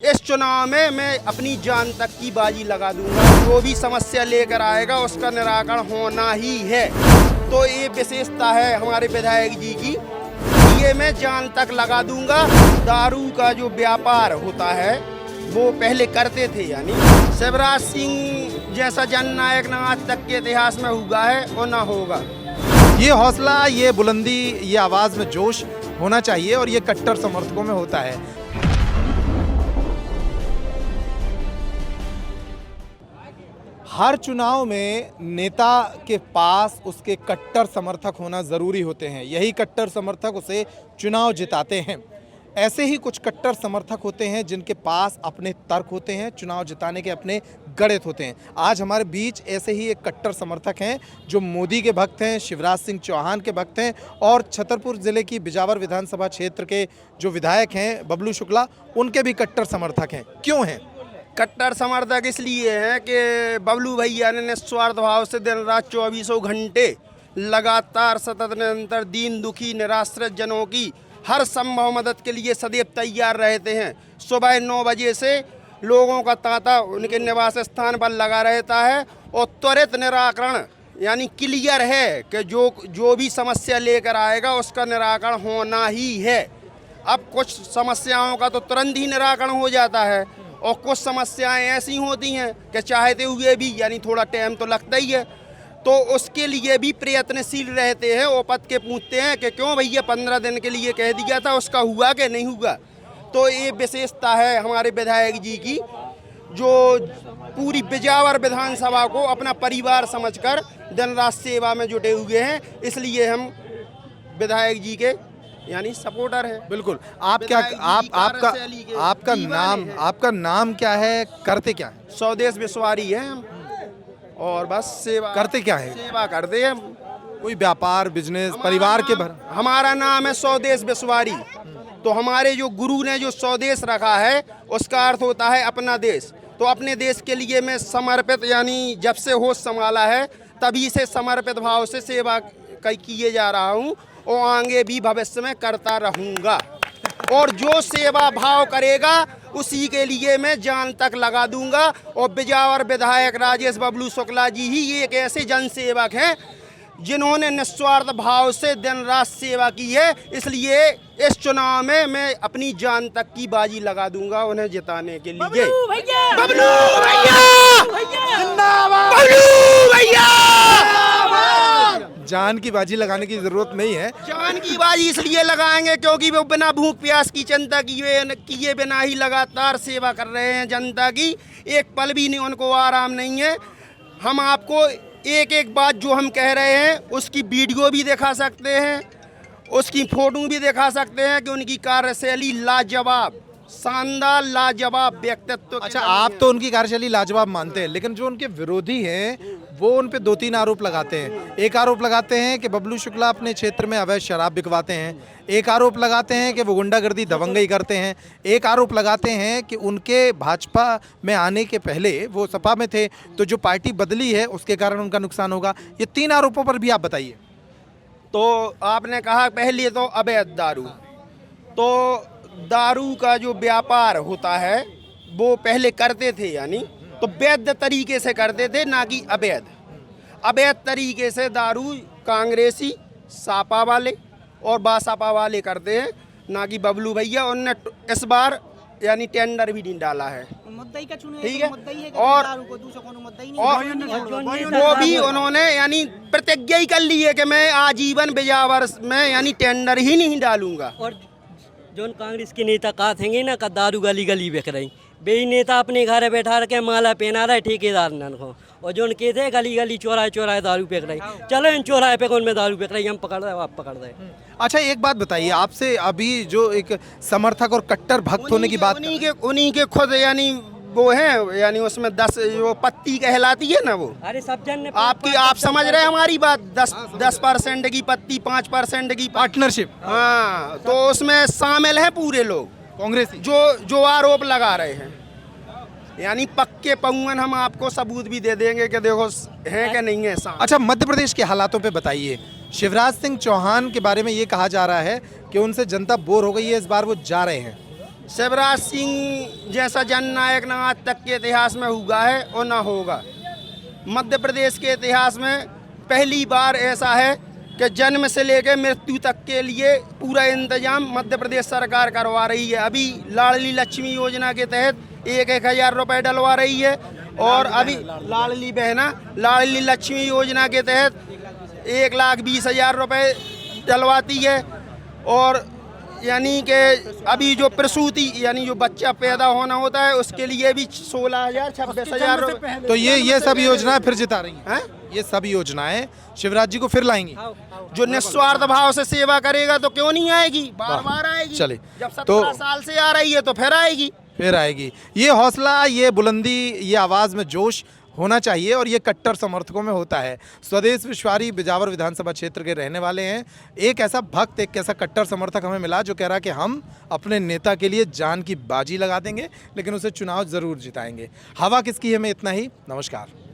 इस चुनाव में मैं अपनी जान तक की बाजी लगा दूंगा। जो भी समस्या लेकर आएगा उसका निराकरण होना ही है। तो ये विशेषता है हमारे विधायक जी की, ये मैं जान तक लगा दूंगा। दारू का जो व्यापार होता है वो पहले करते थे, यानी शिवराज सिंह जैसा जननायक न आज तक के इतिहास में हुआ है और ना होगा। ये हौसला, ये बुलंदी, ये आवाज़ में जोश होना चाहिए और ये कट्टर समर्थकों में होता है। हर चुनाव में नेता के पास उसके कट्टर समर्थक होना ज़रूरी होते हैं। यही कट्टर समर्थक उसे चुनाव जिताते हैं। ऐसे ही कुछ कट्टर समर्थक होते हैं जिनके पास अपने तर्क होते हैं, चुनाव जिताने के अपने गणित होते हैं। आज हमारे बीच ऐसे ही एक कट्टर समर्थक हैं जो मोदी के भक्त हैं, शिवराज सिंह चौहान के भक्त हैं और छतरपुर ज़िले की बिजावर विधानसभा क्षेत्र के जो विधायक हैं बबलू शुक्ला, उनके भी कट्टर समर्थक हैं। क्यों हैं? कट्टर समर्थक इसलिए हैं कि बबलू भैया ने निस्वार्थ भाव से दिन रात 24 घंटे लगातार सतत निरंतर दीन दुखी निराश्रित जनों की हर संभव मदद के लिए सदैव तैयार रहते हैं। सुबह 9 बजे से लोगों का तांता उनके निवास स्थान पर लगा रहता है और त्वरित निराकरण यानी क्लियर है कि जो भी समस्या लेकर आएगा उसका निराकरण होना ही है। अब कुछ समस्याओं का तो तुरंत ही निराकरण हो जाता है और कुछ समस्याएं ऐसी होती हैं कि चाहते हुए भी यानी थोड़ा टाइम तो लगता ही है। तो उसके लिए भी प्रयत्नशील रहते हैं और पद के पूछते हैं कि क्यों भैया 15 दिन के लिए कह दिया था, उसका हुआ कि नहीं हुआ। तो ये विशेषता है हमारे विधायक जी की, जो पूरी बिजावर विधानसभा को अपना परिवार समझकर दिन रात सेवा में जुटे हुए हैं। इसलिए हम विधायक जी के यानी सपोर्टर है। बिल्कुल। आपका नाम क्या है, करते क्या है? स्वदेश विश्वारी है हम और बस सेवा करते क्या है? सेवा करते हैं। कोई व्यापार, बिजनेस, परिवार के भर? हमारा नाम है स्वदेश विश्वारी। तो हमारे जो गुरु ने जो स्वदेश रखा है उसका अर्थ होता है अपना देश। तो अपने देश के लिए मैं समर्पित यानी जब से होश संभाला है तभी से समर्पित भाव से सेवा किए जा रहा हूँ और आगे भी भविष्य में करता रहूँगा। और जो सेवा भाव करेगा उसी के लिए मैं जान तक लगा दूंगा। और बिजावर विधायक राजेश बबलू शुक्ला जी ही एक ऐसे जनसेवक हैं जिन्होंने निस्वार्थ भाव से दिन रात सेवा की है। इसलिए इस चुनाव में मैं अपनी जान तक की बाजी लगा दूंगा उन्हें जिताने के लिए। बबलू भैया, बबलू भैया, जान की बाजी लगाने की जरूरत नहीं है। जान की बाजी इसलिए लगाएंगे क्योंकि वो बिना भूख प्यास की चिंता किए बिना ही लगातार सेवा कर रहे हैं जनता की। एक पल भी नहीं उनको आराम नहीं है। हम आपको एक एक बात जो हम कह रहे हैं उसकी वीडियो भी दिखा सकते हैं, उसकी फोटो भी दिखा सकते हैं कि उनकी कार्यशैली लाजवाब, शानदार, लाजवाब व्यक्तित्व। अच्छा, आप तो उनकी कार्यशैली लाजवाब मानते हैं, लेकिन जो उनके विरोधी हैं वो उन पे 2-3 आरोप लगाते हैं। एक आरोप लगाते हैं कि बबलू शुक्ला अपने क्षेत्र में अवैध शराब बिकवाते हैं। एक आरोप लगाते हैं कि वो गुंडागर्दी, दबंगई करते हैं। एक आरोप लगाते हैं कि उनके भाजपा में आने के पहले वो सपा में थे तो जो पार्टी बदली है उसके कारण उनका नुकसान होगा। ये 3 आरोपों पर भी आप बताइए। तो आपने कहा पहले तो अवैध दारू, तो दारू का जो व्यापार होता है वो पहले करते थे, यानी तो वैध तरीके से करते थे, ना कि अवैध तरीके से दारू कांग्रेसी, सापा वाले और बासापा वाले करते हैं, ना कि बबलू भैया। उनने इस बार यानी टेंडर भी नहीं डाला है, ठीक है। और वो भी उन्होंने यानी प्रतिज्ञा ही कर ली है कि मैं आजीवन बिजावर में यानी टेंडर ही नहीं डालूंगा। और जो कांग्रेस के नेता कहा थे ना का दारू गली गली बिक रही, बेई नेता अपने घर बैठा रखे माला पहना रहे ठेकेदार न को, और जो उनके थे गली गली चौराहे चौराहे दारू बिक रही। चलो इन चौराहे पे कौन में दारू बिक रही, हम पकड़ रहे, आप पकड़ रहे। अच्छा, एक बात बताइए, आपसे अभी जो एक समर्थक और कट्टर भक्त होने की बात, उन्हीं के खुद यानी वो है, यानी उसमें 10 जो पत्ती कहलाती है ना, वो अरे सब जन आप समझ रहे हैं हमारी बात। 10% की पत्ती, 5% की पार्टनरशिप, हाँ, तो उसमें शामिल है पूरे लोग कांग्रेसी जो आरोप लगा रहे हैं। यानी पक्के पौन हम आपको सबूत भी दे देंगे कि देखो है कि नहीं है। अच्छा, मध्य प्रदेश के हालातों पे बताइए। शिवराज सिंह चौहान के बारे में ये कहा जा रहा है कि उनसे जनता बोर हो गई है, इस बार वो जा रहे हैं। शिवराज सिंह जैसा जननायक न आज तक के इतिहास में हुआ है और न होगा। मध्य प्रदेश के इतिहास में पहली बार ऐसा है कि जन्म से लेकर मृत्यु तक के लिए पूरा इंतजाम मध्य प्रदेश सरकार करवा रही है। अभी लाडली लक्ष्मी योजना के तहत 1,000 रुपये डलवा रही है, और अभी लाडली बहना लाडली लक्ष्मी योजना के तहत 1,20,000 रुपये डलवाती है। और यानी कि अभी जो प्रसूति यानी जो बच्चा पैदा होना होता है उसके लिए भी 16,000 26,000 रुपये। तो ये सब योजनाएं फिर जिता रही हैं, ये सब योजनाएं शिवराज जी को फिर लाएंगी। जो निस्वार्थ भाव से सेवा करेगा तो क्यों नहीं आएगी, बार बार आएगी। चले, जब तो 17 साल से आ रही है तो फिर आएगी। ये हौसला, ये बुलंदी, ये आवाज़ में जोश होना चाहिए, और ये कट्टर समर्थकों में होता है। स्वदेश विश्वारी बिजावर विधानसभा क्षेत्र के रहने वाले हैं। एक ऐसा भक्त, एक ऐसा कट्टर समर्थक हमें मिला जो कह रहा कि हम अपने नेता के लिए जान की बाजी लगा देंगे, लेकिन उसे चुनाव ज़रूर जिताएंगे। हवा किसकी है में इतना ही। नमस्कार।